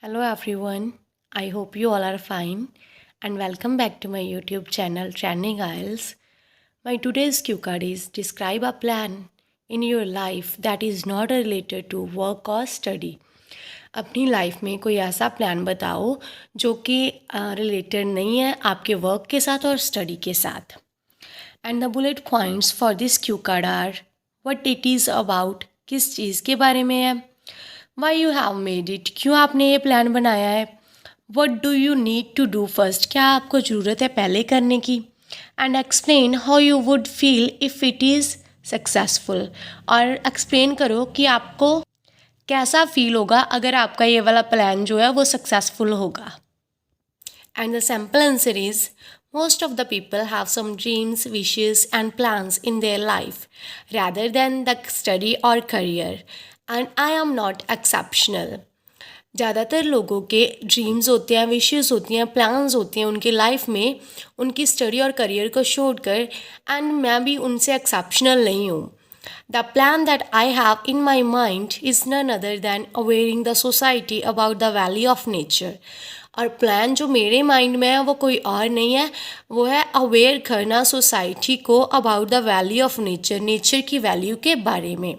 Hello everyone, I hope you all are fine and welcome back to my YouTube channel Trending IELTS. My today's cue card is describe a plan in your life that is not related to work or study. अपनी life में कोई ऐसा plan बताओ जो कि related नहीं है आपके वर्क के साथ और स्टडी के साथ. And the bullet points for this cue card are what it is about, किस चीज़ के बारे में है, why you have made it, क्यों आपने ये प्लान बनाया है, what do you need to do first, क्या आपको ज़रूरत है पहले करने की, and explain how you would feel if it is successful, और एक्सप्लेन करो कि आपको कैसा फील होगा अगर आपका ये वाला प्लान जो है वो सक्सेसफुल होगा. And the simple answer is most of the people have some dreams, wishes and plans in their life rather than the study or career, and I am not exceptional. ज़्यादातर लोगों के dreams होते हैं, wishes होती हैं, plans होते हैं उनके लाइफ में उनकी स्टडी और करियर को छोड़कर, एंड मैं भी उनसे एक्सेप्शनल नहीं हूँ. The plan that I have in my mind is none other than awareing the society about the value of nature. और प्लान जो मेरे माइंड में है वो कोई और नहीं है, वो है अवेयर करना सोसाइटी को about the value of nature, nature की वैल्यू के बारे में.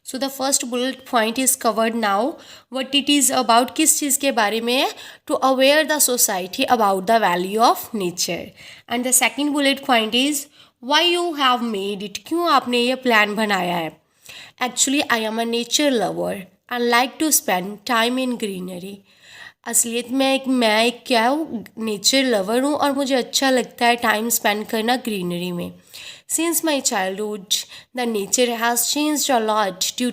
So the first bullet point is covered now. What it is about, किस चीज़ के बारे में है, to aware the society about the value of nature. And the second bullet point is why you have made it, क्यों आपने ये plan बनाया है. Actually I am a nature lover and like to spend time in greenery. असलियत में मैं एक क्या हूँ, नेचर लवर हूँ और मुझे अच्छा लगता है टाइम स्पेंड करना ग्रीनरी में. Since my childhood the nature has changed a lot due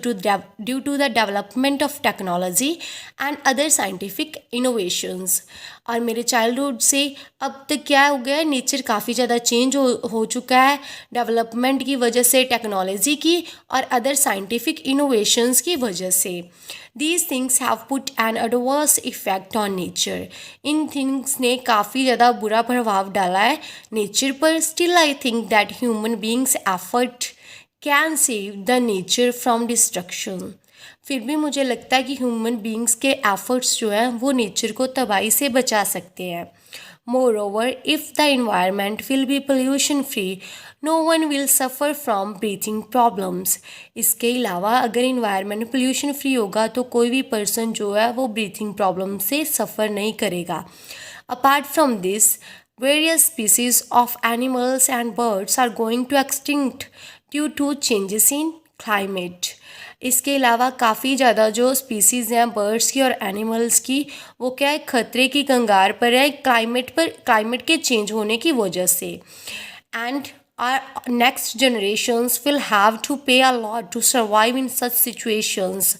to the development of technology and other scientific innovations. और मेरे चाइल्डहुड से अब तक क्या हो गया है, नेचर काफ़ी ज़्यादा चेंज हो चुका है डेवलपमेंट की वजह से, टेक्नोलॉजी की और अदर साइंटिफिक इनोवेशंस की वजह से. These things have put an adverse effect on nature. In things ने काफ़ी ज़्यादा बुरा प्रभाव डाला है नेचर पर. Still I think that human beings effort can save the nature from destruction. फिर भी मुझे लगता है कि ह्यूमन बींग्स के एफर्ट्स जो हैं वो नेचर को तबाही से बचा सकते हैं. Moreover, if the environment will be pollution free, no one will suffer from breathing problems. इसके अलावा अगर इन्वायरमेंट पोल्यूशन फ्री होगा तो कोई भी पर्सन जो है वो ब्रीथिंग प्रॉब्लम से सफ़र नहीं करेगा. Apart from this, various species of animals and birds are going to extinct due to changes in climate. इसके अलावा काफ़ी ज़्यादा जो स्पीसीज़ हैं बर्ड्स की और एनिमल्स की, वो क्या है, खतरे की कंगार पर है क्लाइमेट के चेंज होने की वजह से. And our next generations will have to pay a lot to survive in such situations.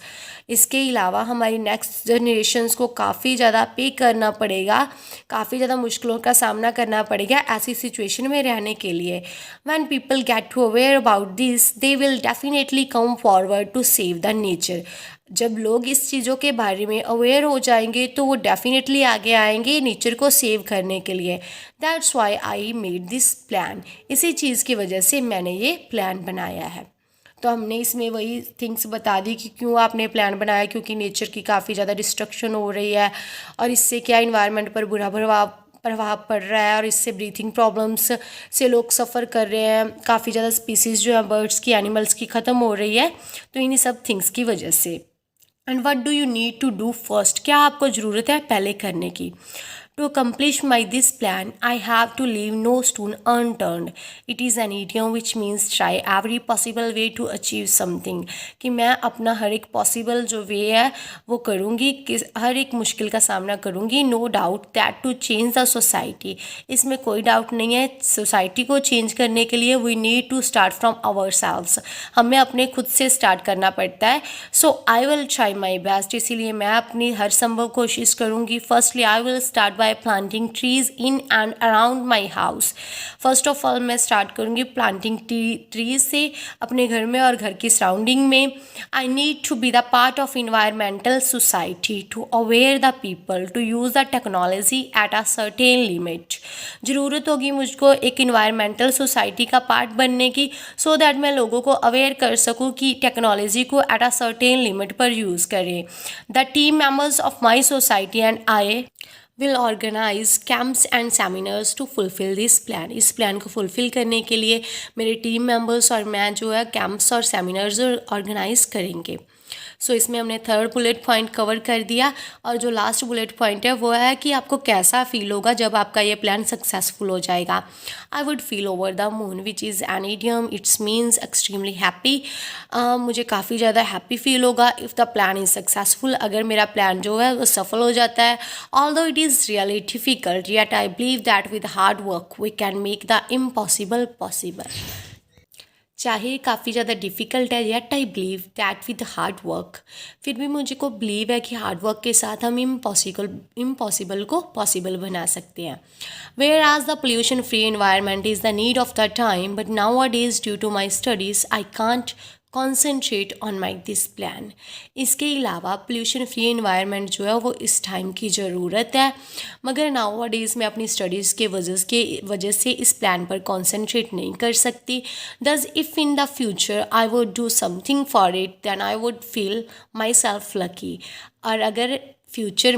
इसके अलावा हमारी नेक्स्ट जनरेशन्स को काफ़ी ज़्यादा पे करना पड़ेगा, काफ़ी ज़्यादा मुश्किलों का सामना करना पड़ेगा ऐसी सिचुएशन में रहने के लिए. When people get to aware about this they will definitely come forward to save the nature. जब लोग इस चीज़ों के बारे में अवेयर हो जाएंगे तो वो डेफिनेटली आगे आएंगे नेचर को सेव करने के लिए. That's why I made this plan. इसी चीज़ की वजह से मैंने ये प्लान बनाया है. तो हमने इसमें वही थिंग्स बता दी कि क्यों आपने प्लान बनाया, क्योंकि नेचर की काफ़ी ज़्यादा डिस्ट्रक्शन हो रही है और इससे क्या इन्वायरमेंट पर बुरा प्रभाव पड़ रहा है और इससे ब्रीथिंग प्रॉब्लम्स से लोग सफ़र कर रहे हैं. काफ़ी ज़्यादा स्पीसीज़ जो हैं बर्ड्स की, एनिमल्स की ख़त्म हो रही है, तो इन्हीं सब थिंग्स की वजह से. And what do you need to do first, क्या आपको ज़रूरत है पहले करने की. To accomplish this plan, I have to leave no stone unturned. It is an idiom which means try every possible way to achieve something. कि मैं अपना हर एक पॉसिबल जो वे है वो करूँगी, कि हर एक मुश्किल का सामना करूँगी. No doubt that to change the society. इसमें कोई डाउट नहीं है, सोसाइटी को चेंज करने के लिए we need to start from our selves. हमें अपने खुद से स्टार्ट करना पड़ता है. So I will try my best. इसीलिए मैं अपनी हर संभव कोशिश करूँगी. Firstly I will start by by planting trees in and around my house. First of all मैं स्टार्ट करूँगी प्लांटिंग ट्रीज से अपने घर में और घर की सराउंडिंग में। I need to be the part of environmental society to aware the people to use the technology at a certain limit. ज़रूरत होगी मुझको एक इन्वायरमेंटल सोसाइटी का पार्ट बनने की, सो दैट मैं लोगों को अवेयर कर सकूँ कि टेक्नोलॉजी को एट अ सर्टेन लिमिट पर यूज़ करें। The team members of my society and I will organise camps and seminars to fulfil this plan. इस प्लान को फुलफिल करने के लिए मेरे टीम मेंबर्स और मैं जो है कैंप्स और सेमिनार्स ऑर्गेनाइज करेंगे। सो इसमें हमने थर्ड बुलेट पॉइंट कवर कर दिया। और जो लास्ट बुलेट पॉइंट है वो है कि आपको कैसा फील होगा जब आपका ये प्लान सक्सेसफुल हो जाएगा। आई would feel over the moon which is an idiom, it's means extremely happy. मुझे काफ़ी ज़्यादा हैप्पी फील होगा if the plan is successful, अगर मेरा प्लान जो है वो सफल हो जाता है। Although it is really difficult yet I believe that with hard work we can make the impossible possible. चाहे काफ़ी ज़्यादा डिफ़िकल्ट है yet I believe that with hard work, फिर भी मुझे को बिलीव है कि हार्ड वर्क के साथ हम इम्पॉसिबल को पॉसिबल बना सकते हैं। Whereas the pollution free environment is the need of the time, but nowadays due to my studies I can't concentrate on my this plan. इसके अलावा pollution free environment जो है वो इस time की ज़रूरत है, मगर नाउ डेज़ में अपनी स्टडीज़ के वजह से इस प्लान पर कॉन्सेंट्रेट नहीं कर सकती। Thus if in the future I would do something for it than I would feel myself lucky. और अगर फ्यूचर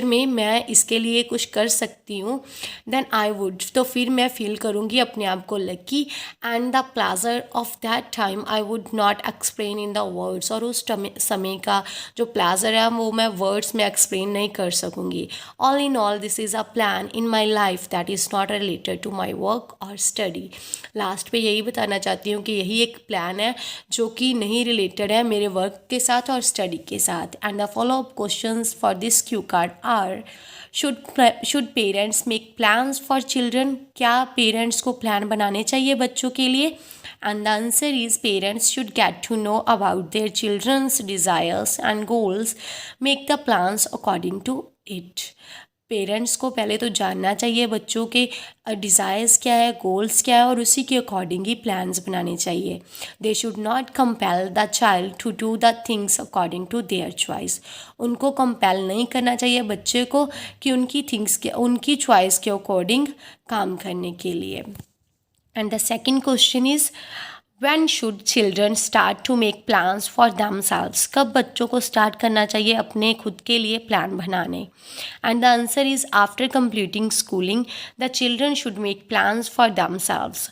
में मैं इसके लिए कुछ कर सकती हूँ देन आई वुड, तो फिर मैं फील करूँगी अपने आप को lucky. And the pleasure of that time I would not explain in the words, और उस समय का जो प्लेजर है वो मैं वर्ड्स में एक्सप्लेन नहीं कर सकूँगी। All in all this is a plan in my life that is not related to my work और स्टडी। लास्ट पे यही बताना चाहती हूँ कि यही एक प्लान है जो कि नहीं रिलेटेड है मेरे वर्क के साथ और स्टडी के साथ। And the follow up question for this cue card are should parents make plans for children? क्या पेरेंट्स को प्लान बनाने चाहिए बच्चों के लिए? And the answer is parents should get to know about their children's desires and goals, make the plans according to it. Parents को पहले तो जानना चाहिए बच्चों के डिज़ायर्स क्या है, गोल्स क्या है, और उसी के अकॉर्डिंग ही प्लान्स बनाने चाहिए। They should not compel the child to do the things according to their choice. उनको कंपेल नहीं करना चाहिए बच्चे को कि उनकी चॉइस के अकॉर्डिंग काम करने के लिए। And the second question is When should children start to make plans for themselves? कब बच्चों को स्टार्ट करना चाहिए अपने खुद के लिए प्लान बनाने? And the answer is after completing schooling the children should make plans for themselves.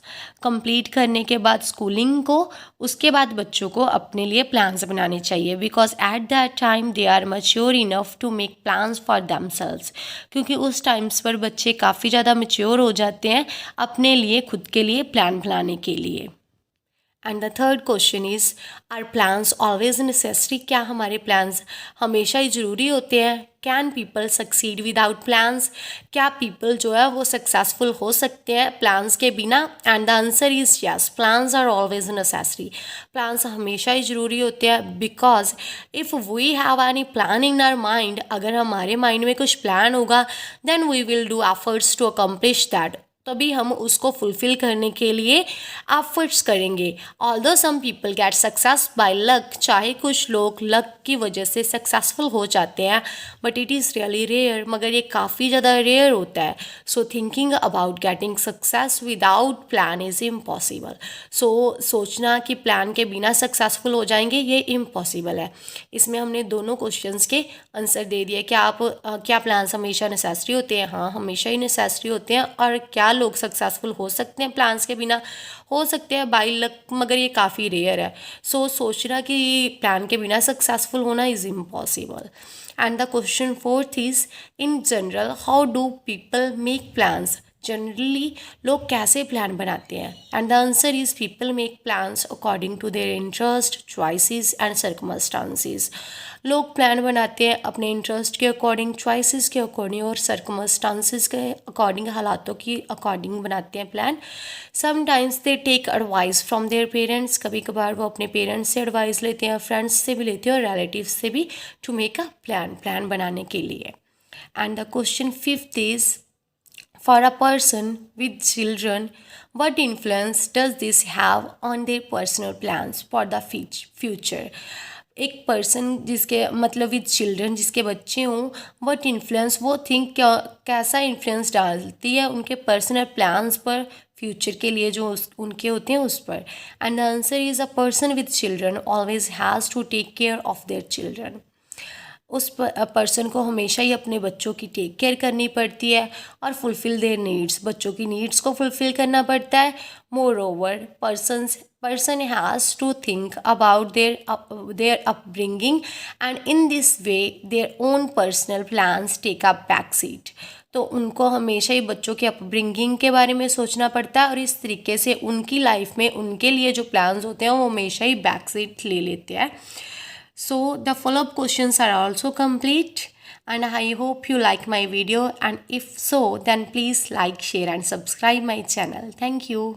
Complete करने के बाद स्कूलिंग को, उसके बाद बच्चों को अपने लिए प्लान्स बनाने चाहिए, because at that time they are mature enough to make plans for themselves. क्योंकि उस टाइम्स पर बच्चे काफ़ी ज़्यादा मैच्योर हो जाते हैं अपने लिए खुद के लिए प्लान बनाने के लिए। And the third question is are plans always necessary? क्या हमारे प्लान्स हमेशा ही ज़रूरी होते हैं? Can people succeed without plans? क्या पीपल जो है वो सक्सेसफुल हो सकते हैं प्लान्स के बिना? And the answer is yes, plans are always necessary. Plans हमेशा ही ज़रूरी होते हैं, because if we have any plan in our mind, अगर हमारे माइंड में कुछ प्लान होगा then we will do efforts to accomplish that, तभी हम उसको फुलफ़िल करने के लिए एफर्ट्स करेंगे। Although some people get success by luck, चाहे कुछ लोग लक की वजह से सक्सेसफुल हो जाते हैं, but it is really rare, मगर ये काफ़ी ज़्यादा रेयर होता है। So thinking about getting success without plan is impossible. So सोचना कि प्लान के बिना सक्सेसफुल हो जाएंगे, ये इम्पॉसिबल है। इसमें हमने दोनों क्वेश्चंस के आंसर दे दिए। क्या प्लान्स हमेशा नेसेसरी होते हैं? हाँ, हमेशा ही नेसेसरी होते हैं। और क्या लोग सक्सेसफुल हो सकते हैं प्लान्स के बिना? हो सकते हैं बाय लक, मगर ये काफ़ी रेयर है। सो सोचना कि प्लान के बिना सक्सेसफुल होना is impossible. And the question fourth is in general how do people make plans? Generally लोग कैसे प्लान बनाते हैं? And the answer is people make plans according to their interest, choices and circumstances. लोग plan बनाते हैं अपने interest के according, choices के अकॉर्डिंग और सर्कमस्टांसेस के अकॉर्डिंग, हालातों की अकॉर्डिंग बनाते हैं plan. Sometimes they take advice from their parents, कभी कभार वो अपने पेरेंट्स से एडवाइस लेते हैं, फ्रेंड्स से भी लेते हैं और रिलेटिव्स से भी, टू मेक अ प्लान बनाने के लिए। And the question fifth is, for a person with children, what influence does this have on their personal plans for the future? एक पर्सन जिसके मतलब विद चिल्ड्रन, जिसके बच्चे हों, वट इन्फ्लुएंस वो थिंक कैसा इन्फ्लुएंस डालती है उनके पर्सनल प्लान्स पर, फ्यूचर के लिए जो उनके होते हैं उस पर. And the answer is, a person with children always has to take care of their children. उस पर्सन को हमेशा ही अपने बच्चों की टेक केयर करनी पड़ती है और फुलफ़िल देयर नीड्स, बच्चों की नीड्स को फुलफ़िल करना पड़ता है. More over person has to think about their upbringing, and in this way their own personal plans take up back seat. तो उनको हमेशा ही बच्चों के अपब्रिंगिंग के बारे में सोचना पड़ता है और इस तरीके से उनकी लाइफ में उनके लिए जो प्लान्स होते हैं वो हमेशा ही बैक सीट ले लेते हैं. So the follow-up questions are also complete, and I hope you like my video, and if so then please like, share and subscribe my channel. Thank you.